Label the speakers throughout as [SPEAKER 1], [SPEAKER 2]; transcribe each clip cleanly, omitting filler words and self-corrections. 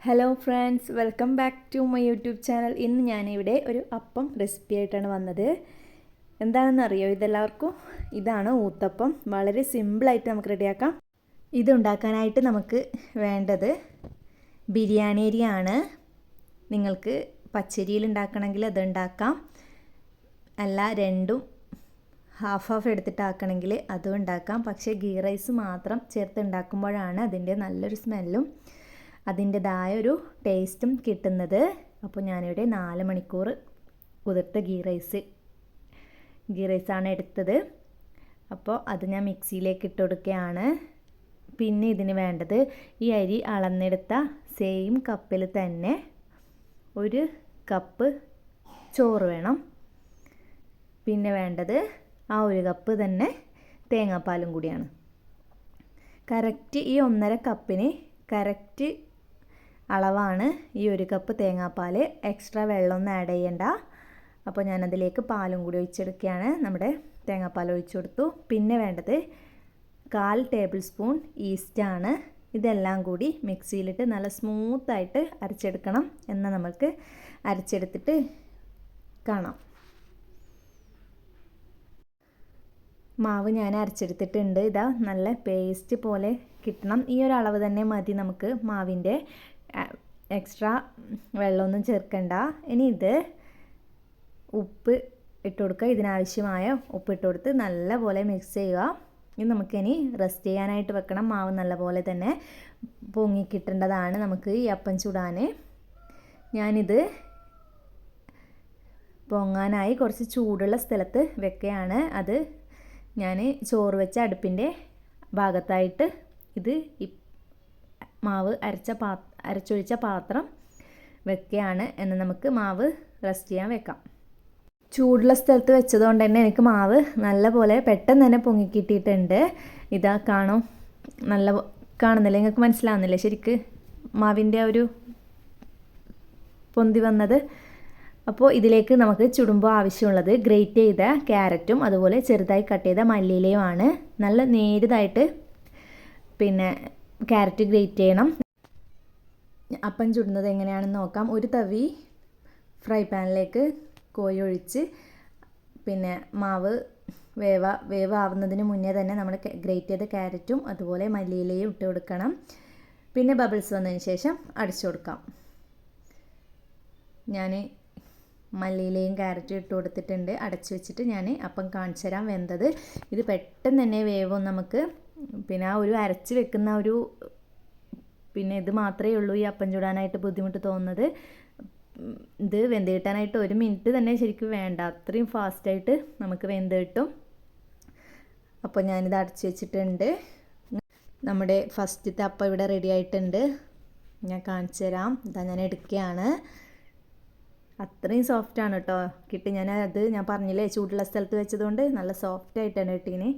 [SPEAKER 1] Hello friends, welcome back to my YouTube channel. ഇന്ന് ഞാനിവിടെ ഒരു അപ്പം റെസിപ്പി ആയിട്ടാണ് വന്നത്. എന്താണെന്നറിയോ ഇതെല്ലാവർക്കും? ഇതാണ് ഊത്തപ്പം. വളരെ സിമ്പിളായിട്ട് നമുക്ക് റെഡിയാക്കാം. ഇതുണ്ടാക്കാനായിട്ട് നമുക്ക് വേണ്ടത് ബിരിയാണി അരിയാണ്. നിങ്ങൾക്ക് പച്ചരിയിൽ ഉണ്ടാക്കണമെങ്കിൽ അത് ഉണ്ടാക്കാം, അല്ല രണ്ടും ഹാഫ് ഹാഫ് എടുത്തിട്ടാക്കണമെങ്കിൽ അതും ഉണ്ടാക്കാം. പക്ഷേ ഗീ റൈസ് മാത്രം ചേർത്ത് ഉണ്ടാക്കുമ്പോഴാണ് അതിൻ്റെ നല്ലൊരു സ്മെല്ലും അതിൻ്റെതായ ഒരു ടേസ്റ്റും കിട്ടുന്നത്. അപ്പോൾ ഞാനിവിടെ 4 മണിക്കൂർ കുതിർത്ത ഗീ റൈസാണ് എടുത്തത്. അപ്പോൾ അത് ഞാൻ മിക്സിയിലേക്ക് ഇട്ട് കൊടുക്കുകയാണ്. പിന്നെ ഇതിന് വേണ്ടത് ഈ അരി അളന്നെടുത്ത സെയിം കപ്പിൽ തന്നെ 1 കപ്പ് ചോറ് വേണം. പിന്നെ വേണ്ടത് ആ 1 കപ്പ് തന്നെ തേങ്ങാപ്പാലും കൂടിയാണ്. കറക്റ്റ് ഈ 1.5 കപ്പിന് കറക്റ്റ് അളവാണ് ഈ 1 കപ്പ് തേങ്ങാപ്പാൽ. എക്സ്ട്രാ വെള്ളമൊന്നും ആഡ് ചെയ്യണ്ട. അപ്പോൾ ഞാനതിലേക്ക് പാലും കൂടി ഒഴിച്ചെടുക്കുകയാണ്. നമ്മുടെ തേങ്ങാപ്പാൽ ഒഴിച്ചു കൊടുത്തു. പിന്നെ വേണ്ടത് 1/4 ടേബിൾ സ്പൂൺ ഈസ്റ്റാണ്. ഇതെല്ലാം കൂടി മിക്സിയിലിട്ട് നല്ല സ്മൂത്തായിട്ട് അരച്ചെടുക്കണം. എന്നാൽ നമുക്ക് അരച്ചെടുത്തിട്ട് കാണാം. മാവ് ഞാൻ അരച്ചെടുത്തിട്ടുണ്ട്. ഇതാ നല്ല പേസ്റ്റ് പോലെ കിട്ടണം. ഈ ഒരു അളവ് തന്നെ മതി നമുക്ക് മാവിൻ്റെ. എക്സ്ട്രാ വെള്ളമൊന്നും ചേർക്കണ്ട. ഇനി ഇത് ഉപ്പ് ഇട്ട് കൊടുക്കുക. ഇതിനാവശ്യമായ ഉപ്പ് ഇട്ട് കൊടുത്ത് നല്ലപോലെ മിക്സ് ചെയ്യുക. ഇത് നമുക്കിനി റെസ്റ്റ് ചെയ്യാനായിട്ട് വെക്കണം. മാവ് നല്ലപോലെ തന്നെ പൊങ്ങിക്കിട്ടേണ്ടതാണ് നമുക്ക് ഈ അപ്പം ചുടാൻ. ഞാനിത് പൊങ്ങാനായി കുറച്ച് ചൂടുള്ള സ്ഥലത്ത് വെക്കുകയാണ്. അത് ഞാൻ ചോറ് വെച്ച അടുപ്പിൻ്റെ ഭാഗത്തായിട്ട് ഇത് മാവ് അരച്ചൊഴിച്ച പാത്രം വെക്കുകയാണ്. എന്ന് നമുക്ക് മാവ് റെസ്റ്റ് ചെയ്യാൻ വെക്കാം. ചൂടുള്ള സ്ഥലത്ത് വെച്ചതുകൊണ്ട് തന്നെ എനിക്ക് മാവ് നല്ലപോലെ പെട്ടെന്ന് തന്നെ പൊങ്ങിക്കിട്ടിയിട്ടുണ്ട്. ഇതാ കാണുന്നില്ല, നിങ്ങൾക്ക് മനസ്സിലാവുന്നില്ലേ ശരിക്ക് മാവിൻ്റെ ഒരു പൊന്തി വന്നത്? അപ്പോൾ ഇതിലേക്ക് നമുക്ക് ചുടുമ്പോൾ ആവശ്യമുള്ളത് ഗ്രേറ്റ് ചെയ്ത ക്യാരറ്റും അതുപോലെ ചെറുതായി കട്ട് ചെയ്ത മല്ലിയിലയുമാണ്. നല്ല നേരിയതായിട്ട് പിന്നെ ക്യാരറ്റ് ഗ്രേറ്റ് ചെയ്യണം. അപ്പം ചുടുന്നത് എങ്ങനെയാണെന്ന് നോക്കാം. ഒരു തവി ഫ്രൈ പാനിലേക്ക് കോഴി ഒഴിച്ച് പിന്നെ മാവ് വേവാവുന്നതിന് മുന്നേ തന്നെ നമ്മൾ ഗ്രേറ്റ് ചെയ്ത ക്യാരറ്റും അതുപോലെ മല്ലിയിലയും ഇട്ട് കൊടുക്കണം. പിന്നെ ബബിൾസ് വന്നതിന് ശേഷം അടിച്ചു കൊടുക്കാം. ഞാൻ മല്ലിയിലയും ക്യാരറ്റും ഇട്ട് കൊടുത്തിട്ടുണ്ട്. അടച്ചു വെച്ചിട്ട് ഞാൻ അപ്പം കാണിച്ചു തരാം വെന്തത്. ഇത് പെട്ടെന്ന് തന്നെ വേവും നമുക്ക്. പിന്നെ ആ ഒരു അരച്ച് വെക്കുന്ന ഒരു പിന്നെ ഇത് മാത്രമേ ഉള്ളൂ ഈ അപ്പം ചുടാനായിട്ട് ബുദ്ധിമുട്ട് തോന്നുന്നത്. ഇത് വെന്ത് കിട്ടാനായിട്ട് 1 മിനിറ്റ് തന്നെ ശരിക്കും വേണ്ട, അത്രയും ഫാസ്റ്റായിട്ട് നമുക്ക് വെന്ത് കിട്ടും. അപ്പോൾ ഞാനിത് അടച്ചു വെച്ചിട്ടുണ്ട്. നമ്മുടെ ഫസ്റ്റത്തെ അപ്പം ഇവിടെ റെഡി ആയിട്ടുണ്ട്. ഞാൻ കാണിച്ചു തരാം. ഇതാ ഞാൻ എടുക്കുകയാണ്. അത്രയും സോഫ്റ്റാണ് കേട്ടോ കിട്ടി. ഞാൻ പറഞ്ഞില്ലേ ചൂടുള്ള സ്ഥലത്ത് വെച്ചതുകൊണ്ട് നല്ല സോഫ്റ്റായിട്ടാണ് കിട്ടീന്.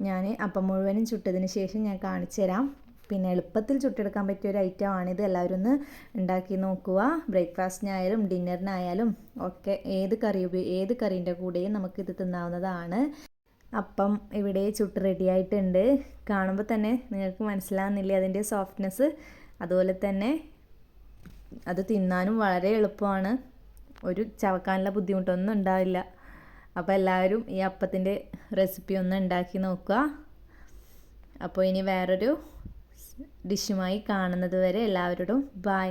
[SPEAKER 1] ഞാൻ അപ്പം മുഴുവനും ചുട്ടതിന് ശേഷം ഞാൻ കാണിച്ചു തരാം. പിന്നെ എളുപ്പത്തിൽ ചുട്ടെടുക്കാൻ പറ്റിയ ഒരു ഐറ്റമാണിത്. എല്ലാവരും ഒന്ന് ഉണ്ടാക്കി നോക്കുക. ബ്രേക്ക്ഫാസ്റ്റിനായാലും ഡിന്നറിനായാലും ഒക്കെ ഏത് കറീൻ്റെ കൂടെയും നമുക്കിത് തിന്നാവുന്നതാണ്. അപ്പം ഇവിടെ ചുട്ട് റെഡി ആയിട്ടുണ്ട്. കാണുമ്പോൾ തന്നെ നിങ്ങൾക്ക് മനസ്സിലാകുന്നില്ലേ അതിൻ്റെ സോഫ്റ്റ്നെസ്? അതുപോലെ തന്നെ അത് തിന്നാനും വളരെ എളുപ്പമാണ്. ഒരു ചവക്കാനുള്ള ബുദ്ധിമുട്ടൊന്നും ഉണ്ടാവില്ല. അപ്പോൾ എല്ലാവരും ഈ അപ്പത്തിൻ്റെ റെസിപ്പി ഒന്ന് ഉണ്ടാക്കി നോക്കുക. അപ്പോൾ ഇനി വേറൊരു ഡിഷുമായി കാണുന്നത് വരെ എല്ലാവരോടും ബൈ.